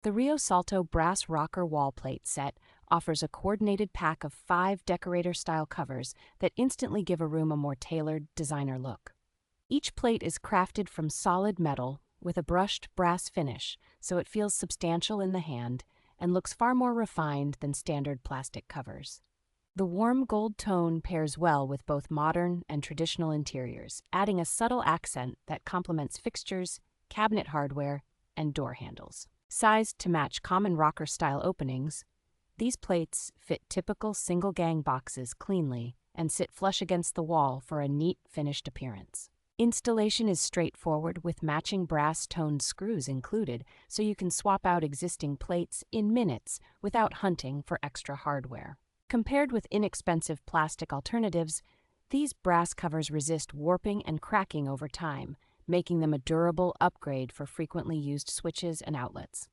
The Rio Salto brass rocker wall plate set offers a coordinated pack of 5 decorator-style covers that instantly give a room a more tailored, designer look. Each plate is crafted from solid metal with a brushed brass finish, so it feels substantial in the hand and looks far more refined than standard plastic covers. The warm gold tone pairs well with both modern and traditional interiors, adding a subtle accent that complements fixtures, cabinet hardware, and door handles. Sized to match common rocker-style openings, these plates fit typical single-gang boxes cleanly and sit flush against the wall for a neat, finished appearance. Installation is straightforward with matching brass-toned screws included, so you can swap out existing plates in minutes without hunting for extra hardware. Compared with inexpensive plastic alternatives, these brass covers resist warping and cracking over time, making them a durable upgrade for frequently used switches and outlets.